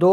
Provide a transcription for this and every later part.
2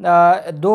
2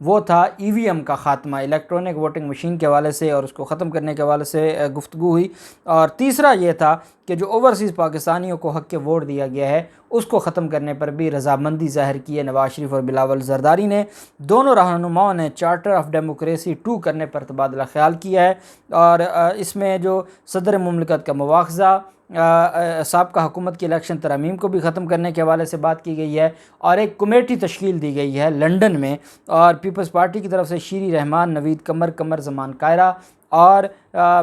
وہ تھا EVM کا خاتمہ، الیکٹرانک ووٹنگ مشین کے حوالے سے اور اس کو ختم کرنے کے حوالے سے گفتگو ہوئی، اور تیسرا یہ تھا کہ جو اوورسیز پاکستانیوں کو حق ووٹ دیا گیا ہے اس کو ختم کرنے پر بھی رضامندی ظاہر کی ہے نواز شریف اور بلاول زرداری نے۔ دونوں رہنماؤں نے چارٹر آف ڈیموکریسی 2 کرنے پر تبادلہ خیال کیا ہے، اور اس میں جو صدر مملکت کا مواخذہ، سابقہ حکومت کی الیکشن ترامیم کو بھی ختم کرنے کے حوالے سے بات کی گئی ہے، اور ایک کمیٹی تشکیل دی گئی ہے لنڈن میں، اور پیپلز پارٹی کی طرف سے شیری رحمان، نوید قمر زمان کائرہ، اور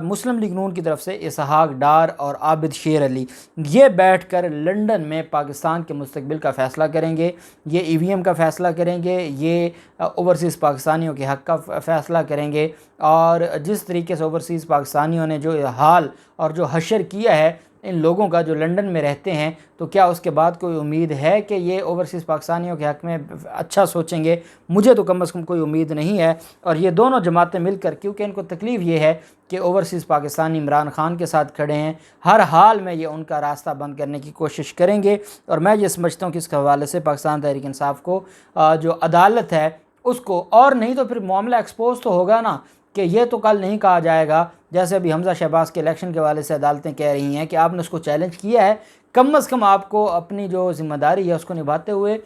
مسلم لیگ نون کی طرف سے اسحاق ڈار اور عابد شیر علی، یہ بیٹھ کر لنڈن میں پاکستان کے مستقبل کا فیصلہ کریں گے، یہ EVM کا فیصلہ کریں گے، یہ اوورسیز پاکستانیوں کے حق کا فیصلہ کریں گے، اور جس طریقے سے اوورسیز پاکستانیوں نے جو حال اور جو حشر کیا ہے ان لوگوں کا جو لنڈن میں رہتے ہیں، تو کیا اس کے بعد کوئی امید ہے کہ یہ اوورسیز پاکستانیوں کے حق میں اچھا سوچیں گے؟ مجھے تو کم از کم کوئی امید نہیں ہے۔ اور یہ دونوں جماعتیں مل کر، کیونکہ ان کو تکلیف یہ ہے کہ اوورسیز پاکستانی عمران خان کے ساتھ کھڑے ہیں، ہر حال میں یہ ان کا راستہ بند کرنے کی کوشش کریں گے، اور میں یہ سمجھتا ہوں کہ اس کے حوالے سے پاکستان تحریک انصاف کو جو عدالت ہے اس کو، اور نہیں تو پھر معاملہ ایکسپوز تو ہوگا نا، کہ یہ تو کل نہیں کہا جائے گا جیسے ابھی حمزہ شہباز کے الیکشن کے حوالے سے عدالتیں کہہ رہی ہیں کہ آپ نے اس کو چیلنج کیا ہے، کم از کم آپ کو اپنی جو ذمہ داری ہے اس کو نبھاتے ہوئے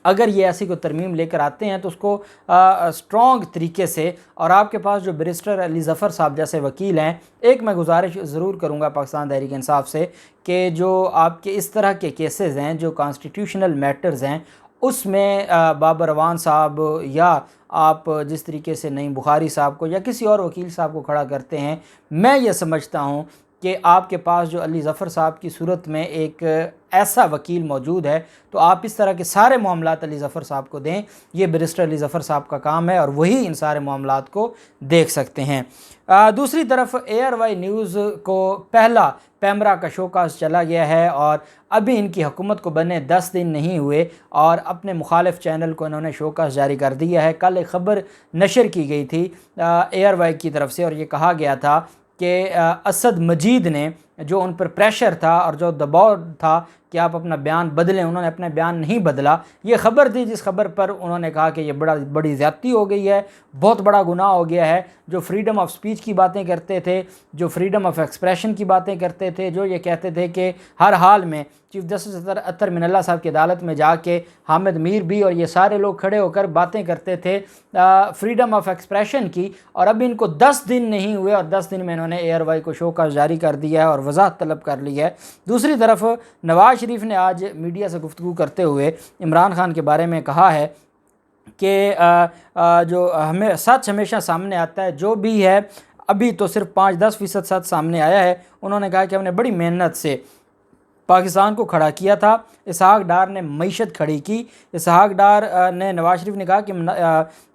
اگر یہ ایسی کوئی ترمیم لے کر آتے ہیں تو اس کو اسٹرانگ طریقے سے، اور آپ کے پاس جو بیرسٹر علی ظفر صاحب جیسے وکیل ہیں، ایک میں گزارش ضرور کروں گا پاکستان تحریک انصاف سے کہ جو آپ کے اس طرح کے کیسز ہیں جو کانسٹیٹیوشنل میٹرز ہیں، اس میں بابر روان صاحب یا آپ جس طریقے سے نعیم بخاری صاحب کو یا کسی اور وکیل صاحب کو کھڑا کرتے ہیں، میں یہ سمجھتا ہوں کہ آپ کے پاس جو علی ظفر صاحب کی صورت میں ایک ایسا وکیل موجود ہے تو آپ اس طرح کے سارے معاملات علی ظفر صاحب کو دیں، یہ بیرسٹر علی ظفر صاحب کا کام ہے اور وہی ان سارے معاملات کو دیکھ سکتے ہیں۔ دوسری طرف ARY نیوز کو پہلا پیمرا کا شوکاز چلا گیا ہے، اور ابھی ان کی حکومت کو بنے 10 دن نہیں ہوئے اور اپنے مخالف چینل کو انہوں نے شوکاز جاری کر دیا ہے۔ کل ایک خبر نشر کی گئی تھی ARY کی طرف سے، اور یہ کہا گیا تھا کہ اسد مجید نے جو ان پر پریشر تھا اور جو دباؤ تھا کہ آپ اپنا بیان بدلیں، انہوں نے اپنا بیان نہیں بدلا۔ یہ خبر تھی جس خبر پر انہوں نے کہا کہ یہ بڑی زیادتی ہو گئی ہے، بہت بڑا گناہ ہو گیا ہے۔ جو فریڈم آف سپیچ کی باتیں کرتے تھے، جو فریڈم آف ایکسپریشن کی باتیں کرتے تھے، جو یہ کہتے تھے کہ ہر حال میں چیف جسٹس اطہر من اللہ صاحب کی عدالت میں جا کے حامد میر بھی اور یہ سارے لوگ کھڑے ہو کر باتیں کرتے تھے فریڈم آف ایکسپریشن کی، اور اب ان کو 10 دن نہیں ہوئے اور 10 دن میں انہوں نے ARY کو شوکاز جاری کر دیا ہے اور وضاحت طلب کر لی ہے۔ دوسری طرف نواز شریف نے آج میڈیا سے گفتگو کرتے ہوئے عمران خان کے بارے میں کہا ہے کہ جو ہمیں سچ ہمیشہ سامنے آتا ہے، جو بھی ہے ابھی تو صرف 5-10% سچ سامنے آیا ہے۔ انہوں نے کہا کہ ہم نے بڑی محنت سے پاکستان کو کھڑا کیا تھا، اسحاق ڈار نے معیشت کھڑی کی۔ اسحاق ڈار نے، نواز شریف نے کہا کہ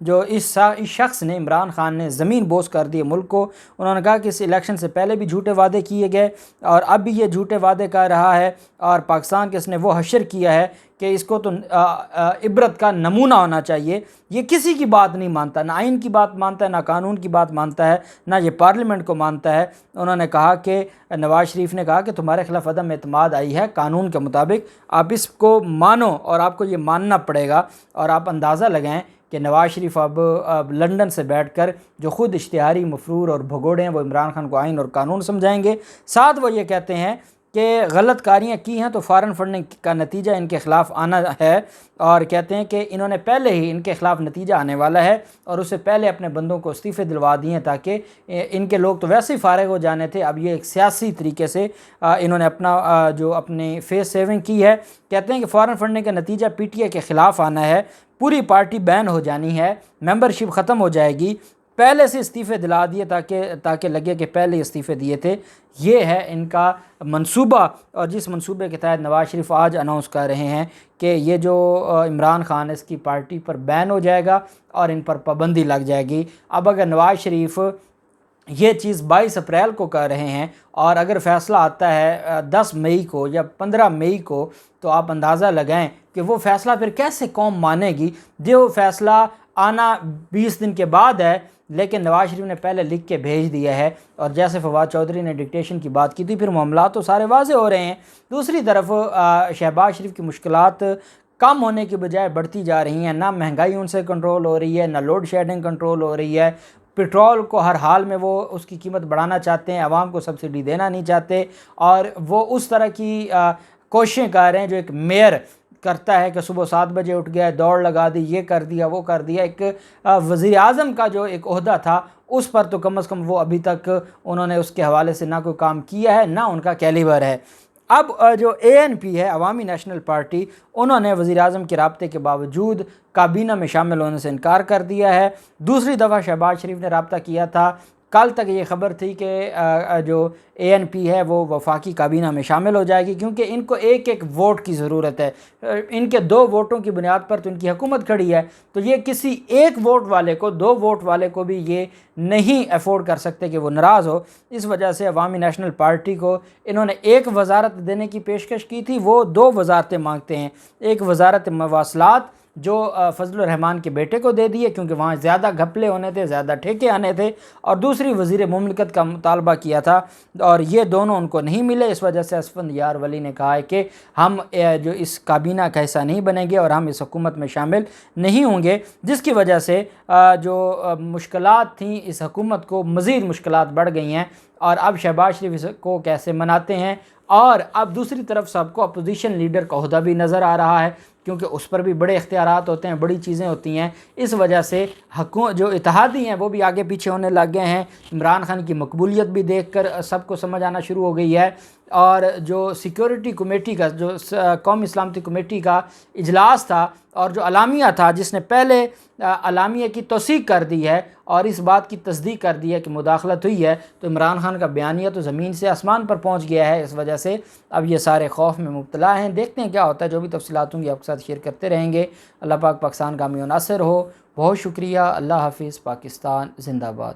جو اس شخص نے، عمران خان نے زمین بوس کر دی ملک کو۔ انہوں نے کہا کہ اس الیکشن سے پہلے بھی جھوٹے وعدے کیے گئے اور اب بھی یہ جھوٹے وعدے کر رہا ہے، اور پاکستان کے اس نے وہ حشر کیا ہے کہ اس کو تو عبرت کا نمونہ ہونا چاہیے۔ یہ کسی کی بات نہیں مانتا، نہ آئین کی بات مانتا ہے، نہ قانون کی بات مانتا ہے، نہ یہ پارلیمنٹ کو مانتا ہے۔ انہوں نے کہا کہ نواز شریف نے کہا کہ تمہارے خلاف عدم اعتماد آئی ہے قانون کے مطابق، آپ اس کو مانو اور آپ کو یہ ماننا پڑے گا۔ اور آپ اندازہ لگائیں کہ نواز شریف اب لنڈن سے بیٹھ کر جو خود اشتہاری مفرور اور بھگوڑے ہیں وہ عمران خان کو آئین اور قانون سمجھائیں گے۔ ساتھ وہ یہ کہتے ہیں کہ غلط کاریاں کی ہیں تو فارن فنڈنگ کا نتیجہ ان کے خلاف آنا ہے، اور کہتے ہیں کہ انہوں نے پہلے ہی ان کے خلاف نتیجہ آنے والا ہے اور اس سے پہلے اپنے بندوں کو استعفے دلوا دیے ہیں تاکہ ان کے لوگ تو ویسے ہی فارغ ہو جانے تھے، اب یہ ایک سیاسی طریقے سے انہوں نے اپنی فیس سیونگ کی ہے۔ کہتے ہیں کہ فارن فنڈنگ کا نتیجہ PTI کے خلاف آنا ہے، پوری پارٹی بین ہو جانی ہے، ممبرشپ ختم ہو جائے گی، پہلے سے استعفے دلا دیے تاکہ لگے کہ پہلے استعفے دیے تھے۔ یہ ہے ان کا منصوبہ، اور جس منصوبے کے تحت نواز شریف آج اناؤنس کر رہے ہیں کہ یہ جو عمران خان اس کی پارٹی پر بین ہو جائے گا اور ان پر پابندی لگ جائے گی۔ اب اگر نواز شریف یہ چیز 22 اپریل کو کر رہے ہیں اور اگر فیصلہ آتا ہے 10 مئی کو یا 15 مئی کو، تو آپ اندازہ لگائیں کہ وہ فیصلہ پھر کیسے قوم مانے گی۔ جو فیصلہ آنا 20 دن کے بعد ہے، لیکن نواز شریف نے پہلے لکھ کے بھیج دیا ہے، اور جیسے فواد چودھری نے ڈکٹیشن کی بات کی تھی، پھر معاملات تو سارے واضح ہو رہے ہیں۔ دوسری طرف شہباز شریف کی مشکلات کم ہونے کی بجائے بڑھتی جا رہی ہیں، نہ مہنگائی ان سے کنٹرول ہو رہی ہے، نہ لوڈ شیڈنگ کنٹرول ہو رہی ہے، پٹرول کو ہر حال میں وہ اس کی قیمت بڑھانا چاہتے ہیں، عوام کو سبسڈی دینا نہیں چاہتے، اور وہ اس طرح کی کوششیں کر رہے ہیں جو ایک میئر کرتا ہے کہ صبح 7 بجے اٹھ گیا، دوڑ لگا دی، یہ کر دیا وہ کر دیا۔ ایک وزیر اعظم کا جو ایک عہدہ تھا اس پر تو کم از کم وہ ابھی تک انہوں نے اس کے حوالے سے نہ کوئی کام کیا ہے، نہ ان کا کیلیبر ہے۔ اب جو ANP ہے، عوامی نیشنل پارٹی، انہوں نے وزیر اعظم کے رابطے کے باوجود کابینہ میں شامل ہونے سے انکار کر دیا ہے۔ دوسری دفعہ شہباز شریف نے رابطہ کیا تھا، کل تک یہ خبر تھی کہ جو ANP ہے وہ وفاقی کابینہ میں شامل ہو جائے گی، کیونکہ ان کو ایک ایک ووٹ کی ضرورت ہے، ان کے 2 ووٹوں کی بنیاد پر تو ان کی حکومت کھڑی ہے، تو یہ کسی ایک ووٹ والے کو، 2 ووٹ والے کو بھی یہ نہیں افورڈ کر سکتے کہ وہ ناراض ہو۔ اس وجہ سے عوامی نیشنل پارٹی کو انہوں نے ایک وزارت دینے کی پیشکش کی تھی، وہ 2 وزارتیں مانگتے ہیں، ایک وزارت مواصلات جو فضل الرحمان کے بیٹے کو دے دیے کیونکہ وہاں زیادہ گھپلے ہونے تھے، زیادہ ٹھیکے آنے تھے، اور دوسری وزیر مملکت کا مطالبہ کیا تھا، اور یہ دونوں ان کو نہیں ملے۔ اس وجہ سے اسفندیار ولی نے کہا ہے کہ ہم جو اس کابینہ کا حصہ نہیں بنیں گے اور ہم اس حکومت میں شامل نہیں ہوں گے، جس کی وجہ سے جو مشکلات تھیں اس حکومت کو مزید مشکلات بڑھ گئی ہیں، اور اب شہباز شریف کو کیسے مناتے ہیں، اور اب دوسری طرف سب کو اپوزیشن لیڈر کا عہدہ بھی نظر آ رہا ہے، کیونکہ اس پر بھی بڑے اختیارات ہوتے ہیں، بڑی چیزیں ہوتی ہیں، اس وجہ سے جو اتحادی ہیں وہ بھی آگے پیچھے ہونے لگ گئے ہیں۔ عمران خان کی مقبولیت بھی دیکھ کر سب کو سمجھ آنا شروع ہو گئی ہے، اور جو سیکیورٹی کمیٹی کا، جو قومی سلامتی کمیٹی کا اجلاس تھا، اور جو اعلامیہ تھا جس نے پہلے اعلامیہ کی توثیق کر دی ہے اور اس بات کی تصدیق کر دی ہے کہ مداخلت ہوئی ہے، تو عمران خان کا بیانیہ تو زمین سے آسمان پر پہنچ گیا ہے۔ اس وجہ سے اب یہ سارے خوف میں مبتلا ہیں، دیکھتے ہیں کیا ہوتا ہے، جو بھی تفصیلات ہوں گی آپ کے ساتھ شیئر کرتے رہیں گے۔ اللہ پاک پاکستان کامیاب و ناصر ہو۔ بہت شکریہ، اللہ حافظ، پاکستان زندہ باد۔